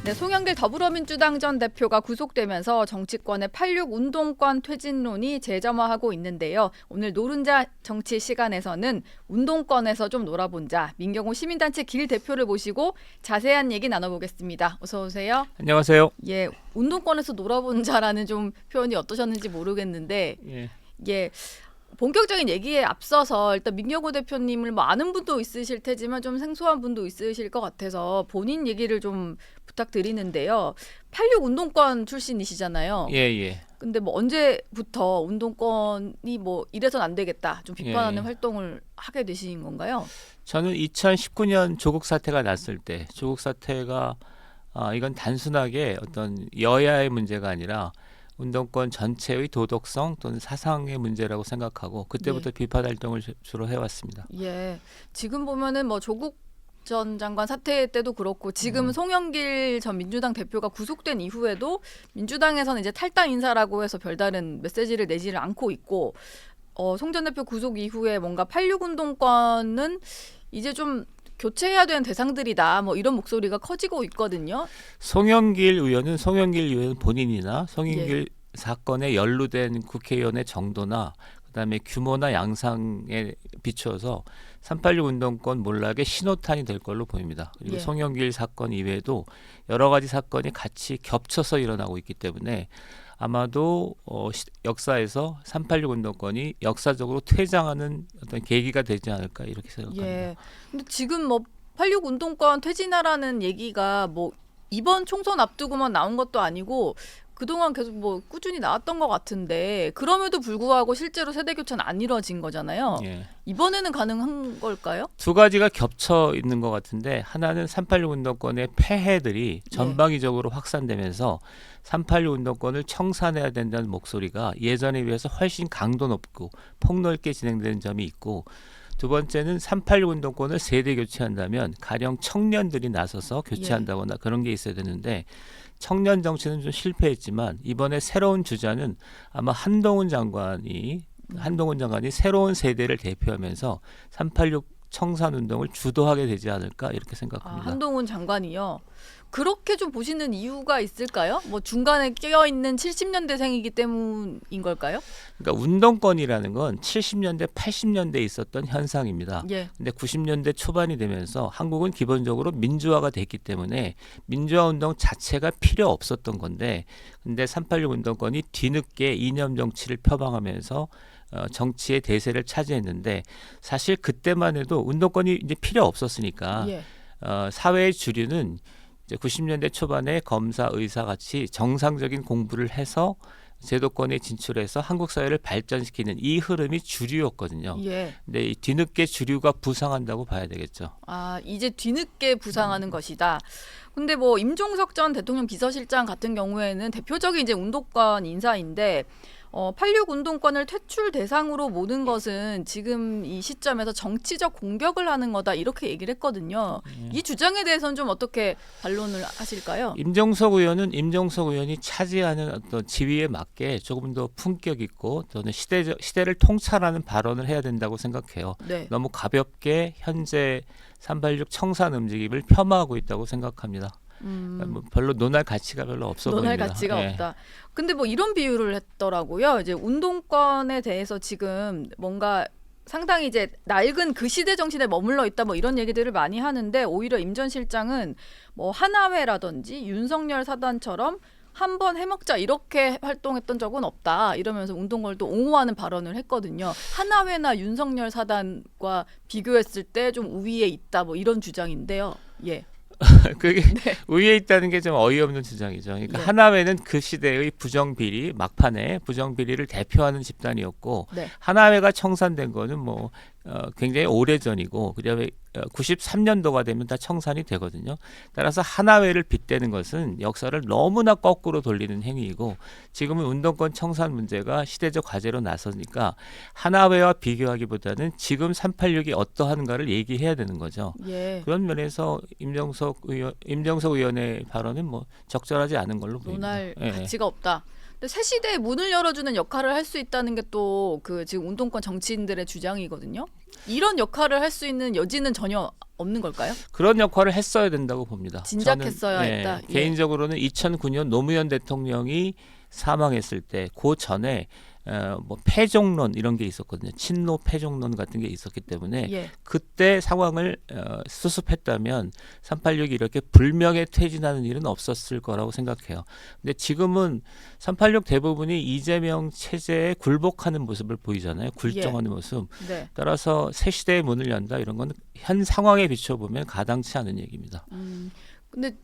네, 송영길 더불어민주당 전 대표가 구속되면서 정치권의 86 운동권 퇴진론이 재점화하고 있는데요. 오늘 노른자 정치 시간에서는 운동권에서 좀 놀아본자 민경호 시민단체 길 대표를 모시고 자세한 얘기 나눠보겠습니다. 어서 오세요. 안녕하세요. 예, 운동권에서 놀아본자라는 좀 표현이 어떠셨는지 모르겠는데 예. 본격적인 얘기에 앞서서 일단 민경호 대표님을 뭐 아는 분도 있으실 테지만 좀 생소한 분도 있으실 것 같아서 본인 얘기를 좀 부탁드리는데요. 86 운동권 출신이시잖아요. 예. 근데 뭐 언제부터 운동권이 뭐 이래선 안 되겠다 좀 비판하는 활동을 하게 되신 건가요? 저는 2019년 조국 사태가 났을 때 조국 사태가 이건 단순하게 어떤 여야의 문제가 아니라 운동권 전체의 도덕성 또는 사상의 문제라고 생각하고 그때부터 비판 활동을 주로 해왔습니다. 예, 지금 보면은 뭐 조국 전 장관 사태 때도 그렇고 지금 송영길 전 민주당 대표가 구속된 이후에도 민주당에서는 이제 탈당 인사라고 해서 별다른 메시지를 내지를 않고 있고 송 전 대표 구속 이후에 뭔가 86 운동권은 이제 좀 교체해야 되는 대상들이다. 뭐 이런 목소리가 커지고 있거든요. 송영길 의원은 본인이나 송영길 사건에 연루된 국회의원의 정도나 그다음에 규모나 양상에 비추어서 386 운동권 몰락의 신호탄이 될 걸로 보입니다. 그리고 송영길 사건 이외에도 여러 가지 사건이 같이 겹쳐서 일어나고 있기 때문에 아마도 역사에서 386 운동권이 역사적으로 퇴장하는 어떤 계기가 되지 않을까 이렇게 생각합니다. 예. 근데 지금 뭐 86 운동권 퇴진하라는 얘기가 뭐 이번 총선 앞두고만 나온 것도 아니고 그동안 계속 뭐 꾸준히 나왔던 것 같은데 그럼에도 불구하고 실제로 세대 교체는 안 이루어진 거잖아요. 이번에는 가능한 걸까요? 두 가지가 겹쳐 있는 것 같은데 하나는 386 운동권의 폐해들이 전방위적으로 확산되면서 386 운동권을 청산해야 된다는 목소리가 예전에 비해서 훨씬 강도 높고 폭넓게 진행되는 점이 있고 두 번째는 386 운동권을 세대 교체한다면 가령 청년들이 나서서 교체한다거나 그런 게 있어야 되는데 청년 정치는 좀 실패했지만 이번에 새로운 주자는 아마 한동훈 장관이 새로운 세대를 대표하면서 386 청산 운동을 주도하게 되지 않을까 이렇게 생각합니다. 한동훈 장관이요. 그렇게 좀 보시는 이유가 있을까요? 뭐 중간에 끼어 있는 70년대생이기 때문인 걸까요? 그러니까 운동권이라는 건 70년대, 80년대에 있었던 현상입니다. 근데 90년대 초반이 되면서 한국은 기본적으로 민주화가 됐기 때문에 민주화 운동 자체가 필요 없었던 건데 근데 386 운동권이 뒤늦게 이념 정치를 표방하면서 정치의 대세를 차지했는데 사실 그때만 해도 운동권이 이제 필요 없었으니까 사회의 주류는 이제 90년대 초반에 검사, 의사 같이 정상적인 공부를 해서 제도권에 진출해서 한국 사회를 발전시키는 이 흐름이 주류였거든요. 근데 이 뒤늦게 주류가 부상한다고 봐야 되겠죠. 이제 뒤늦게 부상하는 것이다. 근데 뭐 임종석 전 대통령 비서실장 같은 경우에는 대표적인 이제 운동권 인사인데 86 운동권을 퇴출 대상으로 모는 것은 지금 이 시점에서 정치적 공격을 하는 거다 이렇게 얘기를 했거든요. 이 주장에 대해서는 좀 어떻게 반론을 하실까요? 임종석 의원이 차지하는 어떤 지위에 맞게 조금 더 품격 있고 또는 시대를 통찰하는 발언을 해야 된다고 생각해요. 너무 가볍게 현재 386 청산 움직임을 폄하하고 있다고 생각합니다. 뭐 별로 논할 가치가 별로 없어 보입니다. 논할 가치가 없다. 근데 뭐 이런 비유를 했더라고요. 이제 운동권에 대해서 지금 뭔가 상당히 이제 낡은 그 시대 정신에 머물러 있다 뭐 이런 얘기들을 많이 하는데 오히려 임 전 실장은 뭐 하나회라든지 윤석열 사단처럼 한번 해먹자 이렇게 활동했던 적은 없다 이러면서 운동권을 또 옹호하는 발언을 했거든요. 하나회나 윤석열 사단과 비교했을 때 좀 우위에 있다 뭐 이런 주장인데요. 그게 우위에 있다는 게 좀 어이없는 주장이죠. 그러니까 하나회는 그 시대의 부정비리 막판에 부정비리를 대표하는 집단이었고 하나회가 청산된 거는 뭐 굉장히 오래전이고 그다음에 93년도가 되면 다 청산이 되거든요. 따라서 하나회를 빗대는 것은 역사를 너무나 거꾸로 돌리는 행위이고 지금은 운동권 청산 문제가 시대적 과제로 나서니까 하나회와 비교하기보다는 지금 386이 어떠한가를 얘기해야 되는 거죠. 그런 면에서 임종석 의원의 발언은 뭐 적절하지 않은 걸로 보입니다. 논할 가치가 없다. 근데 새 시대에 문을 열어주는 역할을 할 수 있다는 게 또 그 지금 운동권 정치인들의 주장이거든요. 이런 역할을 할 수 있는 여지는 전혀 없는 걸까요? 그런 역할을 했어야 된다고 봅니다. 진작했어야 저는, 했다. 예. 개인적으로는 2009년 노무현 대통령이 사망했을 때 그 전에 뭐 패종론 이런 게 있었거든요. 친노 패종론 같은 게 있었기 때문에 예. 그때 상황을 수습했다면 386이 이렇게 불명예 퇴진하는 일은 없었을 거라고 생각해요. 근데 지금은 386 대부분이 이재명 체제에 굴복하는 모습을 보이잖아요. 굴종하는 모습. 네. 따라서 새 시대의 문을 연다 이런 건 현 상황에 비춰보면 가당치 않은 얘기입니다. 근데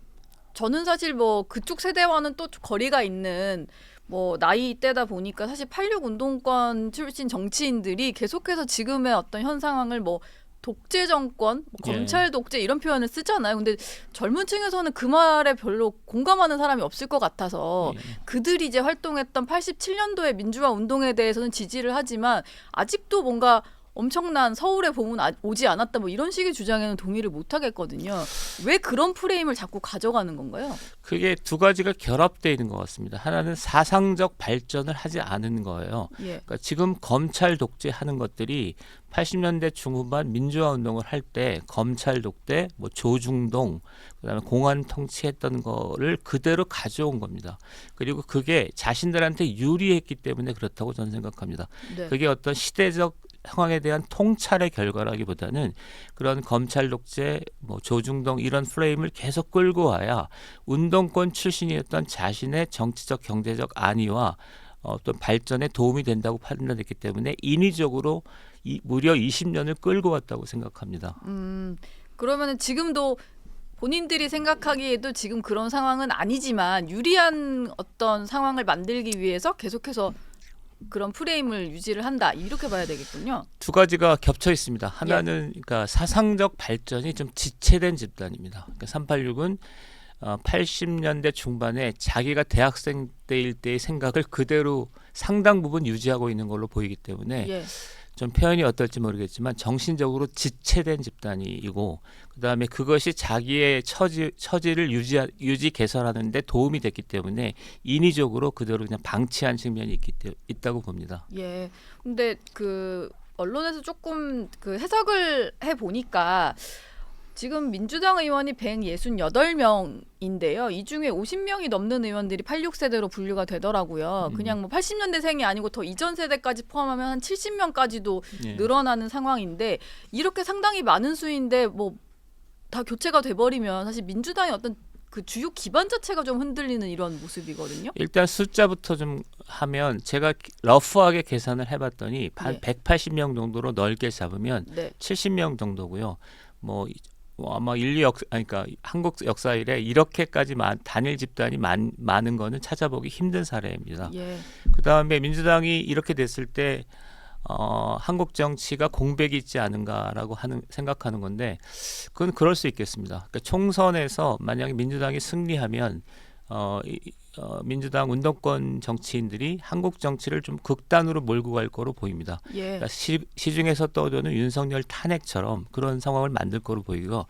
저는 사실 뭐 그쪽 세대와는 또 거리가 있는 뭐 나이대다 보니까 사실 86 운동권 출신 정치인들이 계속해서 지금의 어떤 현 상황을 뭐 독재 정권, 뭐 예. 검찰 독재 이런 표현을 쓰잖아요. 근데 젊은 층에서는 그 말에 별로 공감하는 사람이 없을 것 같아서 예. 그들이 이제 활동했던 87년도의 민주화 운동에 대해서는 지지를 하지만 아직도 뭔가 엄청난 서울의 봄은 오지 않았다 뭐 이런 식의 주장에는 동의를 못 하겠거든요. 왜 그런 프레임을 자꾸 가져가는 건가요? 그게 두 가지가 결합되어 있는 것 같습니다. 하나는 사상적 발전을 하지 않은 거예요. 예. 그러니까 지금 검찰 독재하는 것들이 80년대 중후반 민주화 운동을 할 때 검찰 독재, 뭐 조중동, 그다음에 공안 통치했던 거를 그대로 가져온 겁니다. 그리고 그게 자신들한테 유리했기 때문에 그렇다고 저는 생각합니다. 네. 그게 어떤 시대적 상황에 대한 통찰의 결과라기보다는 그런 검찰 독재, 뭐 조중동 이런 프레임을 계속 끌고 와야 운동권 출신이었던 자신의 정치적 경제적 안위와 어떤 발전에 도움이 된다고 판단했기 때문에 인위적으로 무려 20년을 끌고 왔다고 생각합니다. 그러면은 지금도 본인들이 생각하기에도 지금 그런 상황은 아니지만 유리한 어떤 상황을 만들기 위해서 계속해서 그런 프레임을 유지를 한다 이렇게 봐야 되겠군요. 두 가지가 겹쳐 있습니다. 하나는 그러니까 사상적 발전이 좀 지체된 집단입니다. 그러니까 386은 80년대 중반에 자기가 대학생 때일 때의 생각을 그대로 상당 부분 유지하고 있는 걸로 보이기 때문에 예. 좀 표현이 어떨지 모르겠지만 정신적으로 지체된 집단이고 그다음에 그것이 자기의 처지를 유지 개선하는 데 도움이 됐기 때문에 인위적으로 그대로 그냥 방치한 측면이 있다고 봅니다. 예. 근데 그 언론에서 조금 그 해석을 해 보니까 지금 민주당 의원이 168명인데요. 이 중에 50명이 넘는 의원들이 86세대로 분류가 되더라고요. 그냥 뭐 80년대생이 아니고 더 이전 세대까지 포함하면 한 70명까지도 예. 늘어나는 상황인데 이렇게 상당히 많은 수인데 뭐 다 교체가 돼버리면 사실 민주당의 어떤 그 주요 기반 자체가 좀 흔들리는 이런 모습이거든요. 일단 숫자부터 좀 하면 제가 러프하게 계산을 해봤더니 한 예. 180명 정도로 넓게 잡으면 네. 70명 정도고요. 뭐 아마 그러니까 한국 역사 이래 이렇게까지 단일 집단이 많은 거는 찾아보기 힘든 사례입니다. 예. 그다음에 민주당이 이렇게 됐을 때 한국 정치가 공백이 있지 않은가라고 생각하는 건데 그건 그럴 수 있겠습니다. 그러니까 총선에서 만약에 민주당이 승리하면 민주당 운동권 정치인들이 한국 정치를 좀 극단으로 몰고 갈 거로 보입니다. 예. 그러니까 시중에서 떠도는 윤석열 탄핵처럼 그런 상황을 만들 거로 보이고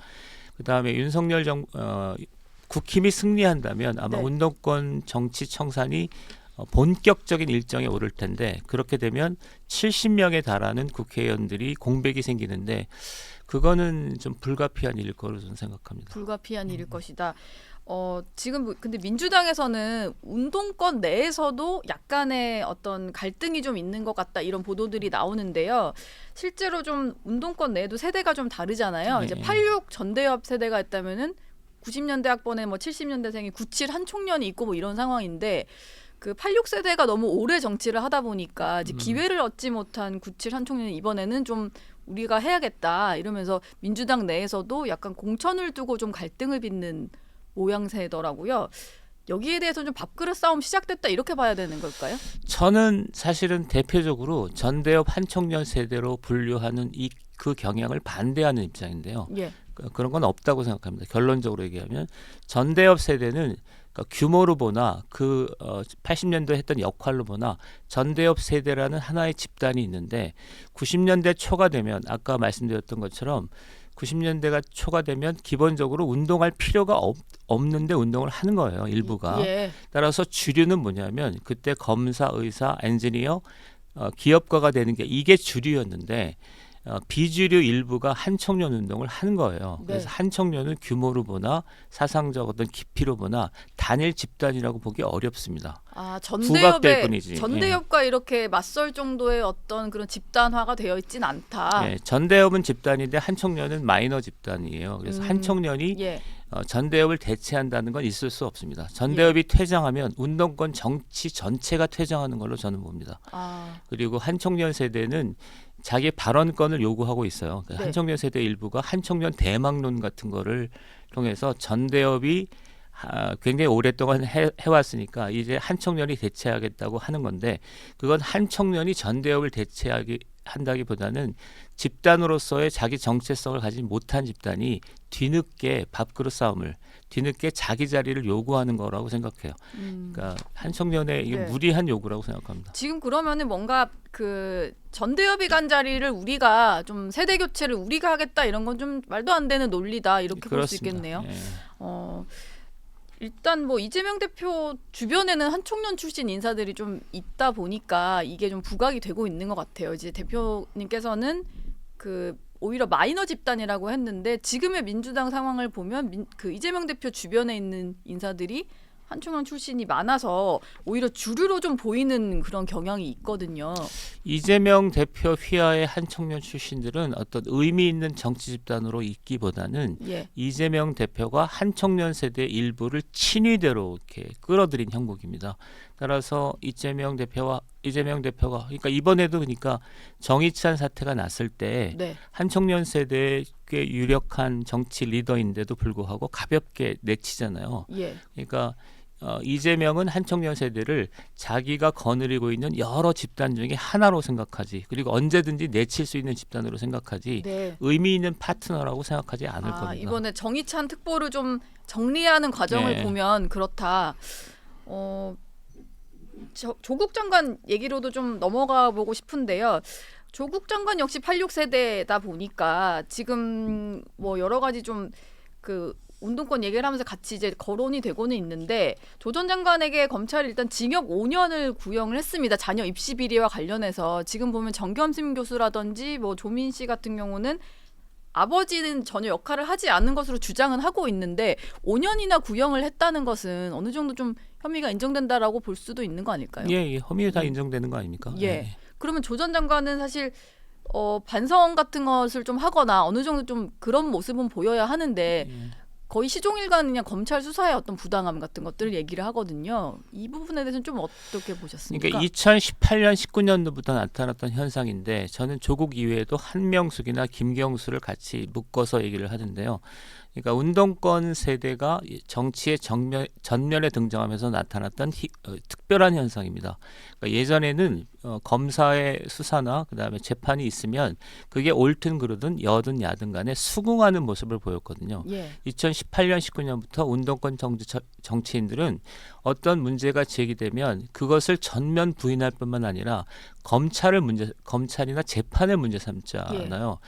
그다음에 윤석열 국힘이 승리한다면 아마 네. 운동권 정치 청산이 본격적인 일정에 오를 텐데 그렇게 되면 70명에 달하는 국회의원들이 공백이 생기는데 그거는 좀 불가피한 일일 거로 저는 생각합니다. 불가피한 일일 것이다. 지금 근데 민주당에서는 운동권 내에서도 약간의 어떤 갈등이 좀 있는 것 같다 이런 보도들이 나오는데요. 실제로 좀 운동권 내에도 세대가 좀 다르잖아요. 네. 이제 86 전대협 세대가 있다면은 90년대 학번에 뭐 70년대생이 97 한 총련이 있고 뭐 이런 상황인데 그 86 세대가 너무 오래 정치를 하다 보니까 이제 기회를 얻지 못한 97 한 총련이 이번에는 좀 우리가 해야겠다 이러면서 민주당 내에서도 약간 공천을 두고 좀 갈등을 빚는 모양새더라고요. 여기에 대해서 좀 밥그릇 싸움 시작됐다 이렇게 봐야 되는 걸까요? 저는 사실은 대표적으로 전대협 한총련 세대로 분류하는 그 경향을 반대하는 입장인데요. 예. 그런 건 없다고 생각합니다. 결론적으로 얘기하면 전대협 세대는 그러니까 규모로 보나 80년도에 했던 역할로 보나 전대협 세대라는 하나의 집단이 있는데 90년대 초가 되면 아까 말씀드렸던 것처럼 90년대가 초가 되면 기본적으로 운동할 필요가 없는데 운동을 하는 거예요. 일부가. 예. 따라서 주류는 뭐냐면 그때 검사, 의사, 엔지니어, 기업가가 되는 게 이게 주류였는데 비주류 일부가 한총련 운동을 한 거예요. 네. 그래서 한총련은 규모로 보나 사상적 어떤 깊이로 보나 단일 집단이라고 보기 어렵습니다. 아, 부각될 뿐이지. 전대협과 이렇게 맞설 정도의 어떤 그런 집단화가 되어 있진 않다. 예, 전대협은 집단인데 한총련은 마이너 집단이에요. 그래서 한총련이 예. 전대협을 대체한다는 건 있을 수 없습니다. 전대협이 퇴장하면 운동권 정치 전체가 퇴장하는 걸로 저는 봅니다. 아, 그리고 한총련 세대는 자기 발언권을 요구하고 있어요. 네. 한총련 세대 일부가 한총련 대망론 같은 거를 통해서 전대협이 굉장히 오랫동안 해왔으니까 이제 한총련이 대체하겠다고 하는 건데 그건 한총련이 전대협을 한다기보다는 집단으로서의 자기 정체성을 가진 못한 집단이 뒤늦게 밥그릇 싸움을 뒤늦게 자기 자리를 요구하는 거라고 생각해요. 그러니까 한총련의 이게 네. 무리한 요구라고 생각합니다. 지금 그러면은 뭔가 그 전대협이 간 자리를 우리가 좀 세대 교체를 우리가 하겠다 이런 건 좀 말도 안 되는 논리다 이렇게 볼 수 그렇습니다. 있겠네요. 예. 일단 뭐 이재명 대표 주변에는 한총련 출신 인사들이 좀 있다 보니까 이게 좀 부각이 되고 있는 것 같아요. 이제 대표님께서는 그 오히려 마이너 집단이라고 했는데 지금의 민주당 상황을 보면 그 이재명 대표 주변에 있는 인사들이 한총련 출신이 많아서 오히려 주류로 좀 보이는 그런 경향이 있거든요. 이재명 대표 휘하의 한총련 출신들은 어떤 의미 있는 정치 집단으로 있기보다는 예. 이재명 대표가 한총련 세대 일부를 친위대로 이렇게 끌어들인 형국입니다. 따라서 이재명 대표가 그러니까 이번에도 그러니까 정의찬 사태가 났을 때 네. 한총련 세대의 꽤 유력한 정치 리더인데도 불구하고 가볍게 내치잖아요. 예. 그러니까 이재명은 한총련 세대를 자기가 거느리고 있는 여러 집단 중에 하나로 생각하지 그리고 언제든지 내칠 수 있는 집단으로 생각하지 네. 의미 있는 파트너라고 생각하지 않을 겁니다. 이번에 정의찬 특보를 좀 정리하는 과정을 네. 보면 그렇다. 조국 장관 얘기로도 좀 넘어가 보고 싶은데요. 조국 장관 역시 86세대다 보니까 지금 뭐 여러 가지 좀 그 운동권 얘기를 하면서 같이 이제 거론이 되고는 있는데 조 전 장관에게 검찰이 일단 징역 5년을 구형을 했습니다. 자녀 입시 비리와 관련해서 지금 보면 정겸심 교수라든지 뭐 조민 씨 같은 경우는 아버지는 전혀 역할을 하지 않은 것으로 주장은 하고 있는데 5년이나 구형을 했다는 것은 어느 정도 좀 혐의가 인정된다라고 볼 수도 있는 거 아닐까요? 예, 혐의 다 인정되는 거 아닙니까? 예. 그러면 조 전 장관은 사실 반성 같은 것을 좀 하거나 어느 정도 좀 그런 모습은 보여야 하는데 거의 시종일관 그냥 검찰 수사의 어떤 부당함 같은 것들을 얘기를 하거든요. 이 부분에 대해서는 좀 어떻게 보셨습니까? 그러니까 2018년, 19년도부터 나타났던 현상인데 저는 조국 이외에도 한명숙이나 김경수를 같이 묶어서 얘기를 하는데요. 그러니까 운동권 세대가 정치의 전면에 등장하면서 나타났던 특별한 현상입니다. 그러니까 예전에는 검사의 수사나 그다음에 재판이 있으면 그게 옳든 그르든 여든 야든 간에 수긍하는 모습을 보였거든요. 예. 2018년, 19년부터 운동권 정치인들은 어떤 문제가 제기되면 그것을 전면 부인할 뿐만 아니라 검찰이나 재판을 문제 삼지 않아요.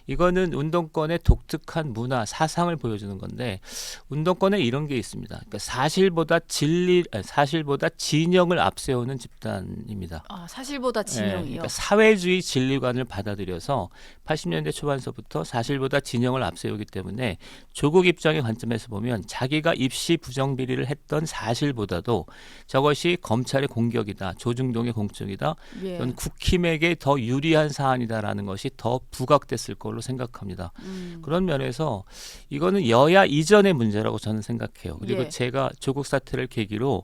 이거는 운동권의 독특한 문화, 사상을 보여주는 건데 운동권에 이런 게 있습니다. 그러니까 사실보다 진영을 앞세우는 집단입니다. 사실보다 진영이요. 그러니까 사회주의 진리관을 받아들여서 80년대 초반서부터 사실보다 진영을 앞세우기 때문에 조국 입장의 관점에서 보면 자기가 입시 부정 비리를 했던 사실보다도 저것이 검찰의 공격이다, 조중동의 공격이다, 이건 국힘에게 더 유리한 사안이다라는 것이 더 부각됐을 걸로 생각합니다. 그런 면에서 이거는 여야 이전의 문제라고 저는 생각해요. 그리고 제가 조국 사태를 계기로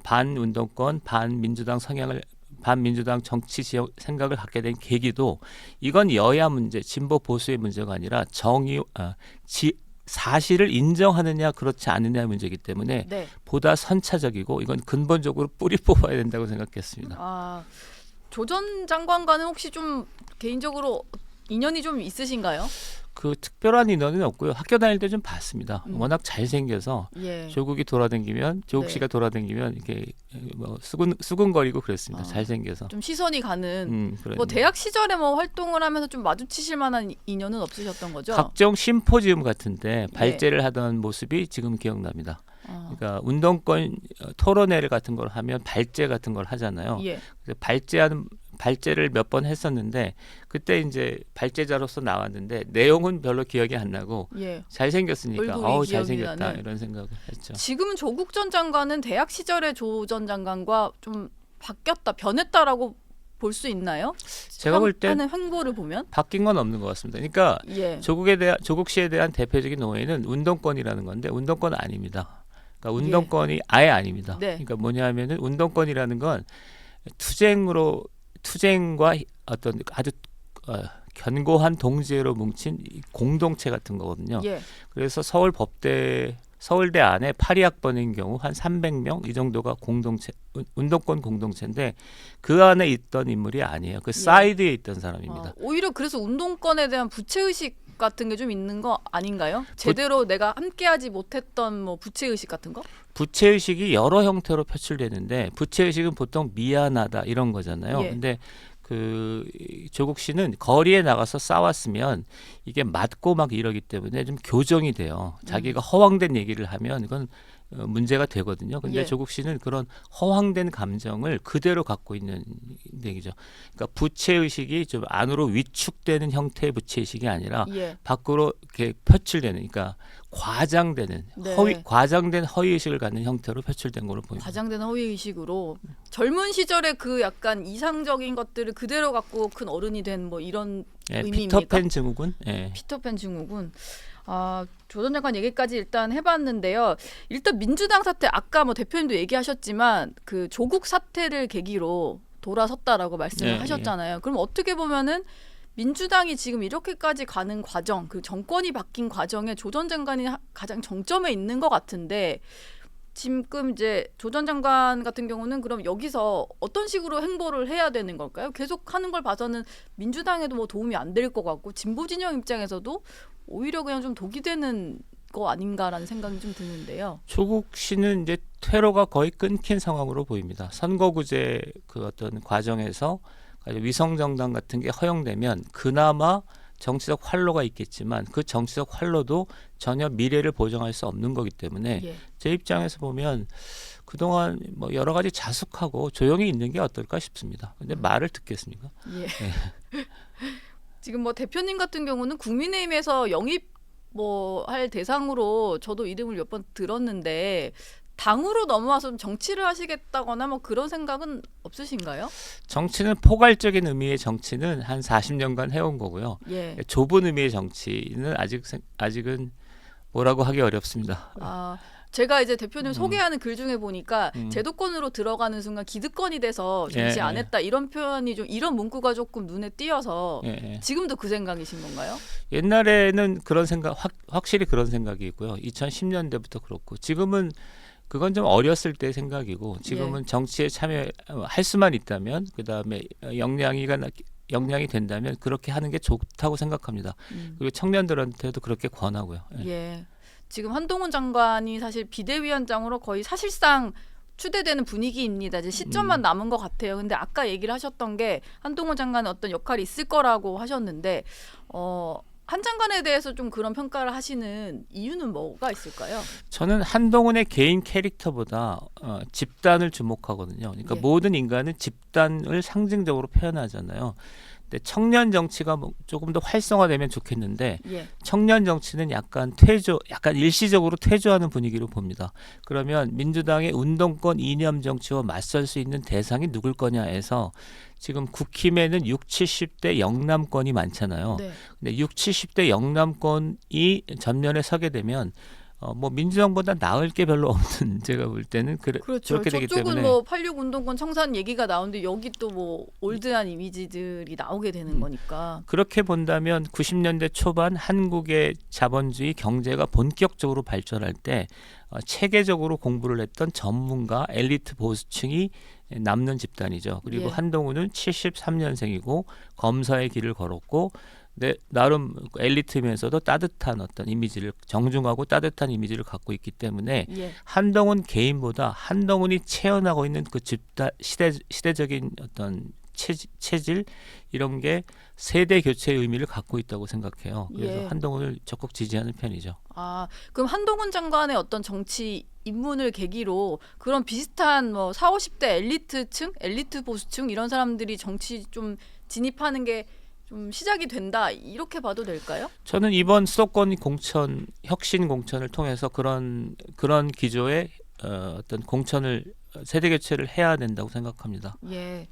반운동권, 반민주당 정치 지역 생각을 갖게 된 계기도 이건 여야 문제, 진보 보수의 문제가 아니라 사실을 인정하느냐 그렇지 않느냐의 문제이기 때문에 보다 선차적이고 이건 근본적으로 뿌리 뽑아야 된다고 생각했습니다. 조 전 장관과는 혹시 좀 개인적으로 인연이 좀 있으신가요? 그 특별한 인연은 없고요. 학교 다닐 때 좀 봤습니다. 워낙 잘생겨서 조국이 돌아다니면 조국 씨가 돌아다니면 이렇게 뭐 수근거리고 그랬습니다. 잘생겨서. 좀 시선이 가는. 뭐 대학 시절에 뭐 활동을 하면서 좀 마주치실 만한 인연은 없으셨던 거죠? 각종 심포지움 같은데 발제를 하던 모습이 지금 기억납니다. 그러니까 운동권 토론회 같은 걸 하면 발제 같은 걸 하잖아요. 그래서 발제를 몇 번 했었는데 그때 이제 발제자로서 나왔는데 내용은 별로 기억이 안 나고 예. 잘생겼으니까 얼굴이 잘생겼다 기억이 나는. 이런 생각을 했죠. 지금은 조국 전 장관은 대학 시절의 조 전 장관과 좀 바뀌었다, 변했다라고 볼 수 있나요? 제가 볼 때 하는 행보를 보면 바뀐 건 없는 것 같습니다. 그러니까 예. 조국 씨에 대한 대표적인 오해는 운동권이라는 건데 운동권 아닙니다. 그러니까 운동권이 아예 아닙니다. 네. 그러니까 뭐냐면은 운동권이라는 건 투쟁과 어떤 아주 견고한 동지애로 뭉친 이 공동체 같은 거거든요. 예. 그래서 서울대 안에 82학번인 경우 한 300명 이 정도가 공동체 운동권 공동체인데 그 안에 있던 인물이 아니에요. 그 사이드에 있던 사람입니다. 오히려 그래서 운동권에 대한 부채의식 같은 게 좀 있는 거 아닌가요? 제대로 내가 함께하지 못했던 뭐 부채의식 같은 거? 부채의식이 여러 형태로 표출되는데 부채의식은 보통 미안하다 이런 거잖아요. 예. 근데 그 조국 씨는 거리에 나가서 싸웠으면 이게 맞고 막 이러기 때문에 좀 교정이 돼요. 자기가 허황된 얘기를 하면 이건 문제가 되거든요. 근데 예. 조국 씨는 그런 허황된 감정을 그대로 갖고 있는 얘기죠. 그러니까 부채의식이 좀 안으로 위축되는 형태의 부채의식이 아니라 예. 밖으로 이렇게 표출되는, 그러니까 과장되는 네. 과장된 허위의식을 갖는 형태로 표출된 걸로 보입니다. 과장된 허위의식으로 젊은 시절에 그 약간 이상적인 것들을 그대로 갖고 큰 어른이 된 뭐 이런 예, 의미입니까? 피터팬 증후군. 예. 피터팬 증후군. 조 전 장관 얘기까지 일단 해봤는데요. 일단 민주당 사태 아까 뭐 대표님도 얘기하셨지만 그 조국 사태를 계기로 돌아섰다라고 말씀을 예, 하셨잖아요. 그럼 어떻게 보면은 민주당이 지금 이렇게까지 가는 과정, 그 정권이 바뀐 과정에 조 전 장관이 가장 정점에 있는 것 같은데 지금 이제 조 전 장관 같은 경우는 그럼 여기서 어떤 식으로 행보를 해야 되는 걸까요? 계속 하는 걸 봐서는 민주당에도 뭐 도움이 안 될 것 같고 진보 진영 입장에서도 오히려 그냥 좀 독이 되는 거 아닌가라는 생각이 좀 드는데요. 조국 씨는 이제 퇴로가 거의 끊긴 상황으로 보입니다. 선거구제 그 어떤 과정에서 위성 정당 같은 게 허용되면 그나마 정치적 활로가 있겠지만 그 정치적 활로도 전혀 미래를 보장할 수 없는 거기 때문에 예. 제 입장에서 보면 그동안 뭐 여러 가지 자숙하고 조용히 있는 게 어떨까 싶습니다. 근데 말을 듣겠습니까? 예. 지금 뭐 대표님 같은 경우는 국민의힘에서 영입 뭐 할 대상으로 저도 이름을 몇 번 들었는데 당으로 넘어와서 좀 정치를 하시겠다거나 뭐 그런 생각은 없으신가요? 정치는 포괄적인 의미의 정치는 한 40년간 해온 거고요. 예. 좁은 의미의 정치는 아직은 뭐라고 하기 어렵습니다. 제가 이제 대표님 소개하는 글 중에 보니까 음. 제도권으로 들어가는 순간 기득권이 돼서 예, 정치 안 했다 이런 표현이 좀 이런 문구가 조금 눈에 띄어서 예. 지금도 그 생각이신 건가요? 옛날에는 그런 생각 확실히 그런 생각이 있고요. 2010년대부터 그렇고 지금은 그건 좀 어렸을 때 생각이고 지금은 정치에 참여할 수만 있다면 그다음에 역량이 된다면 그렇게 하는 게 좋다고 생각합니다. 그리고 청년들한테도 그렇게 권하고요. 예. 예. 지금 한동훈 장관이 사실 비대위원장으로 거의 사실상 추대되는 분위기입니다. 이제 시점만 남은 것 같아요. 근데 아까 얘기를 하셨던 게 한동훈 장관의 어떤 역할이 있을 거라고 하셨는데 한 장관에 대해서 좀 그런 평가를 하시는 이유는 뭐가 있을까요? 저는 한동훈의 개인 캐릭터보다 집단을 주목하거든요. 그러니까 예. 모든 인간은 집단을 상징적으로 표현하잖아요. 근데 청년 정치가 조금 더 활성화되면 좋겠는데 예. 청년 정치는 약간 일시적으로 퇴조하는 분위기로 봅니다. 그러면 민주당의 운동권 이념 정치와 맞설 수 있는 대상이 누굴 거냐에서 지금 국힘에는 60, 70대 영남권이 많잖아요. 네. 근데 60, 70대 영남권이 전면에 서게 되면 뭐 민주당보다 나을 게 별로 없는 제가 볼 때는 그렇죠. 그렇게 되기 저쪽은 때문에 뭐 86 운동권 청산 얘기가 나오는데 여기 또 뭐 올드한 이미지들이 나오게 되는 거니까. 그렇게 본다면 90년대 초반 한국의 자본주의 경제가 본격적으로 발전할 때 체계적으로 공부를 했던 전문가 엘리트 보수층이 남는 집단이죠. 그리고 예. 한동훈은 73년생이고 검사의 길을 걸었고 나름 엘리트면서도 따뜻한 어떤 이미지를 정중하고 따뜻한 이미지를 갖고 있기 때문에 예. 한동훈 개인보다 한동훈이 체현하고 있는 그 집단 시대적인 어떤 체질 이런 게 세대 교체의 의미를 갖고 있다고 생각해요. 그래서 예. 한동훈을 적극 지지하는 편이죠. 아, 그럼 한동훈 장관의 어떤 정치 입문을 계기로 그런 비슷한 뭐 4, 50대 엘리트층, 엘리트 보수층 이런 사람들이 정치 좀 진입하는 게 좀 시작이 된다 이렇게 봐도 될까요? 저는 이번 수도권 공천, 혁신 공천을 통해서 그런 기조의 어떤 공천을 세대 교체를 해야 된다고 생각합니다. 예.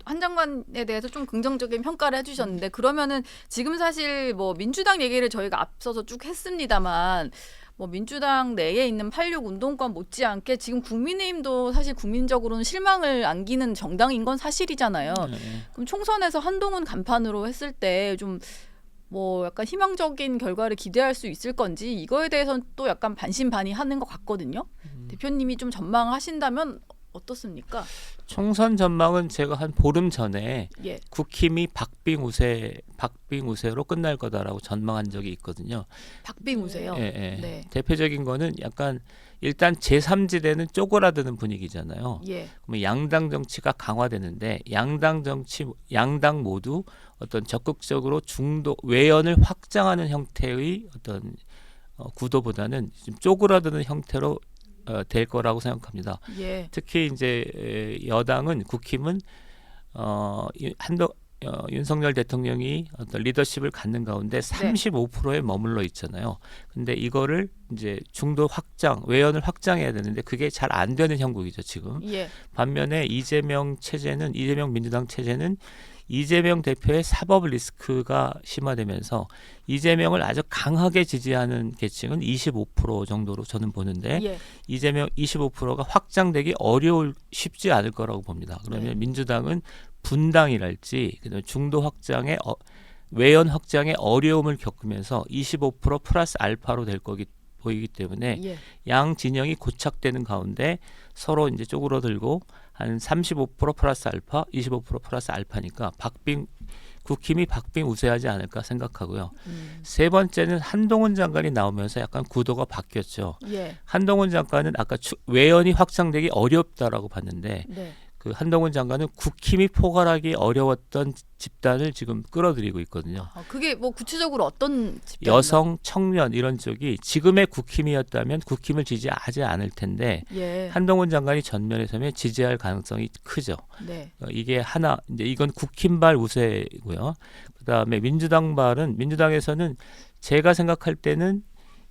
한 장관에 대해서 좀 긍정적인 평가를 해주셨는데 그러면은 지금 사실 뭐 민주당 얘기를 저희가 앞서서 쭉 했습니다만 뭐 민주당 내에 있는 86 운동권 못지않게 지금 국민의힘도 사실 국민적으로는 실망을 안기는 정당인 건 사실이잖아요. 네. 그럼 총선에서 한동훈 간판으로 했을 때 좀 뭐 약간 희망적인 결과를 기대할 수 있을 건지 이거에 대해서는 또 약간 반신반의하는 것 같거든요. 대표님이 좀 전망하신다면 어떻습니까? 총선 전망은 제가 한 보름 전에 예. 국힘이 박빙 우세로 끝날 거다라고 전망한 적이 있거든요. 박빙 우세요. 예, 예. 네. 대표적인 거는 약간 일단 제3지대는 쪼그라드는 분위기잖아요. 예. 그러면 양당 정치가 강화되는데 양당 모두 어떤 적극적으로 외연을 확장하는 형태의 어떤 구도보다는 좀 쪼그라드는 형태로 될 거라고 생각합니다. 예. 특히 이제 여당은 국힘은 윤석열 대통령이 어떤 리더십을 갖는 가운데 35%에 머물러 있잖아요. 근데 이거를 이제 중도 확장, 외연을 확장해야 되는데 그게 잘 안 되는 형국이죠, 지금. 예. 반면에 이재명 민주당 체제는 이재명 대표의 사법 리스크가 심화되면서 이재명을 아주 강하게 지지하는 계층은 25% 정도로 저는 보는데 예. 이재명 25%가 확장되기 쉽지 않을 거라고 봅니다. 그러면 네. 민주당은 분당이랄지 그다음에 중도 확장의 외연 확장의 어려움을 겪으면서 25% 플러스 알파로 될 보이기 때문에 예. 양 진영이 고착되는 가운데 서로 이제 쪼그라들고 한 35% 플러스 알파, 25% 플러스 알파니까 국힘이 박빙 우세하지 않을까 생각하고요. 세 번째는 한동훈 장관이 나오면서 약간 구도가 바뀌었죠. 예. 한동훈 장관은 아까 외연이 확장되기 어렵다라고 봤는데 네. 그 한동훈 장관은 국힘이 포괄하기 어려웠던 집단을 지금 끌어들이고 있거든요. 그게 뭐 구체적으로 어떤 집단인가요? 여성, 청년 이런 쪽이 지금의 국힘이었다면 국힘을 지지하지 않을 텐데 예. 한동훈 장관이 전면에 서면 지지할 가능성이 크죠. 네. 이게 하나 이제 이건 국힘발 우세고요. 그다음에 민주당에서는 제가 생각할 때는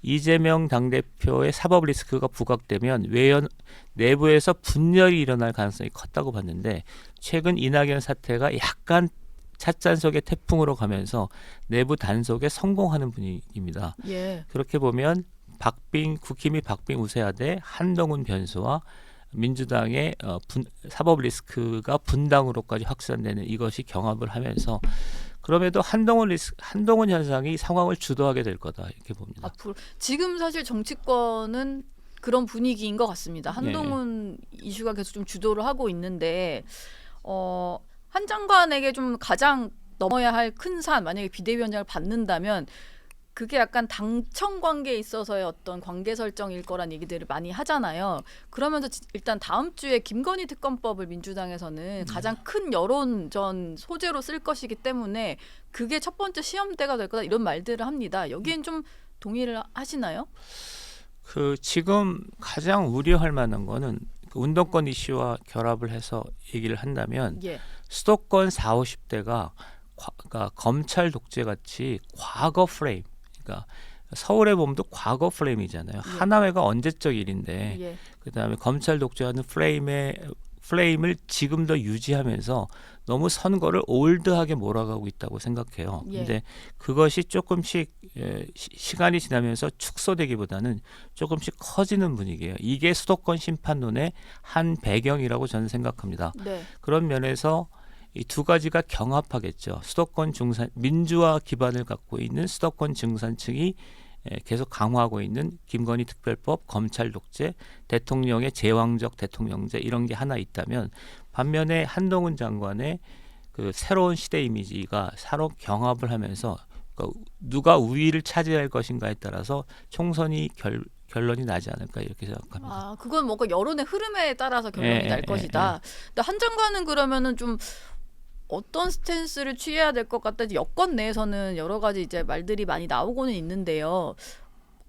이재명 당대표의 사법 리스크가 부각되면 외연 내부에서 분열이 일어날 가능성이 컸다고 봤는데 최근 이낙연 사태가 약간 찻잔속의 태풍으로 가면서 내부 단속에 성공하는 분위기입니다. 예. 그렇게 보면 국힘이 박빙 우세하되 한동훈 변수와 민주당의 사법 리스크가 분당으로까지 확산되는 이것이 경합을 하면서 그럼에도 한동훈 현상이 상황을 주도하게 될 거다 이렇게 봅니다. 앞으로 지금 사실 정치권은 그런 분위기인 것 같습니다. 한동훈 이슈가 계속 좀 주도를 하고 있는데 한 장관에게 좀 가장 넘어야 할 큰 산 만약에 비대위원장을 받는다면 그게 약간 당청 관계에 있어서의 어떤 관계 설정일 거란 얘기들을 많이 하잖아요. 그러면서 일단 다음 주에 김건희 특검법을 민주당에서는 가장 큰 여론전 소재로 쓸 것이기 때문에 그게 첫 번째 시험대가 될 거다 이런 말들을 합니다. 여기엔 좀 동의를 하시나요? 지금 가장 우려할 만한 거는 운동권 이슈와 결합을 해서 얘기를 한다면 예. 수도권 4, 50대가 그러니까 검찰 독재 같이 과거 프레임 그러니까 서울의 봄도 과거 프레임이잖아요. 예. 하나회가 언제적 일인데 예. 그다음에 검찰 독재하는 프레임을 지금도 유지하면서 너무 선거를 올드하게 몰아가고 있다고 생각해요. 예. 근데 그것이 조금씩 시간이 지나면서 축소되기보다는 조금씩 커지는 분위기예요. 이게 수도권 심판론의 한 배경이라고 저는 생각합니다. 네. 그런 면에서 이 두 가지가 경합하겠죠. 민주화 기반을 갖고 있는 수도권 중산층이 계속 강화하고 있는 김건희 특별법, 검찰 독재, 대통령의 제왕적 대통령제 이런 게 하나 있다면 반면에 한동훈 장관의 그 새로운 시대 이미지가 서로 경합을 하면서 누가 우위를 차지할 것인가에 따라서 총선이 결론이 나지 않을까 이렇게 생각합니다. 아, 그건 뭔가 여론의 흐름에 따라서 결론이 날 것이다. 근데 한 장관은 그러면은 좀 어떤 스탠스를 취해야 될 것 같다. 여권 내에서는 여러 가지 이제 말들이 많이 나오고는 있는데요.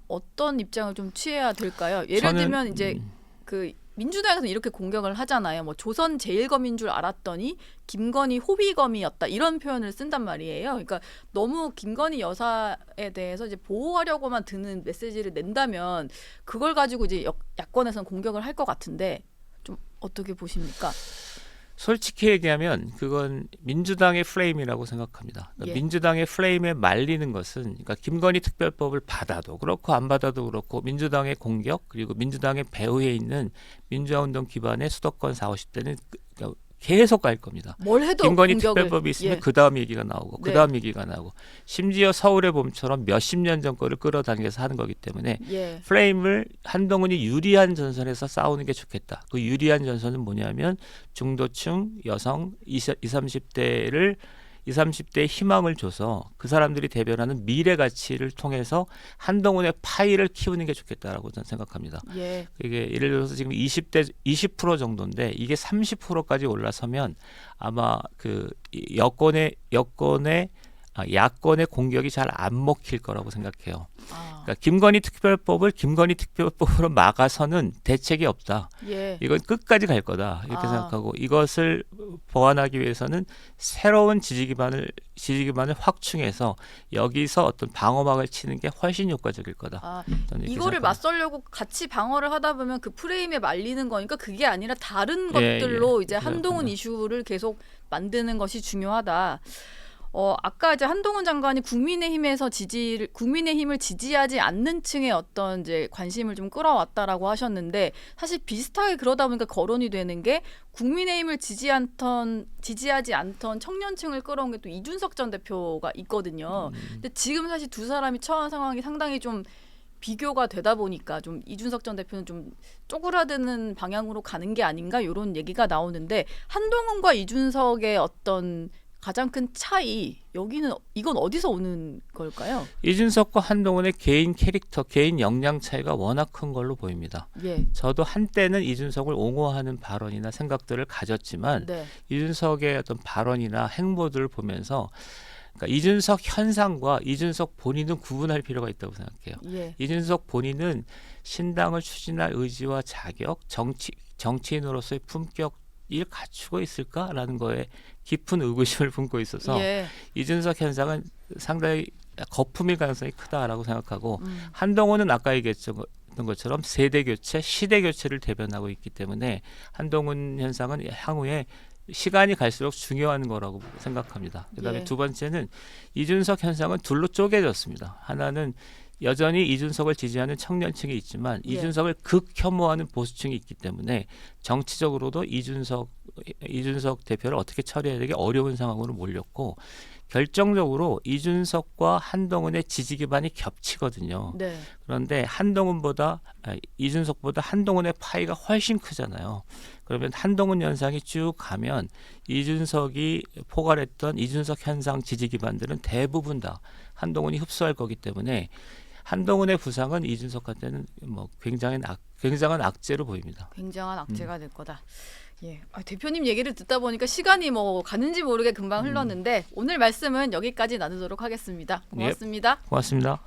어떤 입장을 좀 취해야 될까요? 예를 들면 이제 그 민주당에서는 이렇게 공격을 하잖아요. 뭐 조선 제일검인 줄 알았더니 김건희 호위검이었다 이런 표현을 쓴단 말이에요. 그러니까 너무 김건희 여사에 대해서 이제 보호하려고만 드는 메시지를 낸다면 그걸 가지고 이제 야권에서는 공격을 할 것 같은데 좀 어떻게 보십니까? 솔직히 얘기하면 그건 민주당의 프레임이라고 생각합니다. 그러니까 민주당의 프레임에 말리는 것은 그러니까 김건희 특별법을 받아도 그렇고 안 받아도 그렇고 민주당의 공격 그리고 민주당의 배후에 있는 민주화운동 기반의 수도권 40~50대는 그러니까 계속 갈 겁니다. 뭘 해도 김건희 공격을, 특별법이 있으면 그 다음 얘기가 나오고 그 다음 얘기가 나오고 심지어 서울의 봄처럼 몇십 년 전 거를 끌어당겨서 하는 거기 때문에 프레임을 한동훈이 유리한 전선에서 싸우는 게 좋겠다. 그 유리한 전선은 뭐냐면 중도층 여성 20, 30대를 20, 30대의 희망을 줘서 그 사람들이 대변하는 미래 가치를 통해서 한동훈의 파이를 키우는 게 좋겠다라고 저는 생각합니다. 이게 예를 들어서 지금 20대 20% 정도인데 이게 30%까지 올라서면 아마 그 야권의 공격이 잘 안 먹힐 거라고 생각해요. 그러니까 김건희 특별법으로 막아서는 대책이 없다. 이건 끝까지 갈 거다 이렇게 생각하고 이것을 보완하기 위해서는 새로운 지지 기반을 확충해서 여기서 어떤 방어막을 치는 게 훨씬 효과적일 거다. 이거를 맞서려고 같이 방어를 하다 보면 그 프레임에 말리는 거니까 그게 아니라 다른 것들로 이제 한동훈 이슈를 계속 만드는 것이 중요하다. 아까 이제 한동훈 장관이 국민의힘을 지지하지 않는 층의 어떤 이제 관심을 좀 끌어왔다라고 하셨는데 사실 비슷하게 그러다 보니까 거론이 되는 게 국민의힘을 지지하지 않던 청년층을 끌어온 게 또 이준석 전 대표가 있거든요. 근데 지금 사실 두 사람이 처한 상황이 상당히 좀 비교가 되다 보니까 좀 이준석 전 대표는 좀 쪼그라드는 방향으로 가는 게 아닌가 이런 얘기가 나오는데 한동훈과 이준석의 어떤 가장 큰 차이 이건 어디서 오는 걸까요? 이준석과 한동훈의 개인 캐릭터, 개인 역량 차이가 워낙 큰 걸로 보입니다. 저도 한때는 이준석을 옹호하는 발언이나 생각들을 가졌지만 이준석의 어떤 발언이나 행보들을 보면서 그러니까 이준석 현상과 이준석 본인은 구분할 필요가 있다고 생각해요. 이준석 본인은 신당을 추진할 의지와 자격, 정치인으로서의 품격 을 갖추고 있을까라는 거에 깊은 의구심을 품고 있어서 이준석 현상은 상당히 거품일 가능성이 크다라고 생각하고 한동훈은 아까 얘기했던 것처럼 세대 교체, 시대 교체를 대변하고 있기 때문에 한동훈 현상은 향후에 시간이 갈수록 중요한 거라고 생각합니다. 그다음에 두 번째는 이준석 현상은 둘로 쪼개졌습니다. 하나는 여전히 이준석을 지지하는 청년층이 있지만 이준석을 극혐오하는 보수층이 있기 때문에 정치적으로도 이준석 대표를 어떻게 처리해야 되기 어려운 상황으로 몰렸고 결정적으로 이준석과 한동훈의 지지 기반이 겹치거든요. 그런데 이준석보다 한동훈의 파이가 훨씬 크잖아요. 그러면 한동훈 현상이 쭉 가면 이준석이 포괄했던 이준석 현상 지지 기반들은 대부분 다 한동훈이 흡수할 거기 때문에 한동훈의 부상은 이준석한테는 뭐 굉장한 악재로 보입니다. 굉장한 악재가 될 거다. 대표님 얘기를 듣다 보니까 시간이 뭐 가는지 모르게 금방 흘렀는데 오늘 말씀은 여기까지 나누도록 하겠습니다. 고맙습니다. 고맙습니다.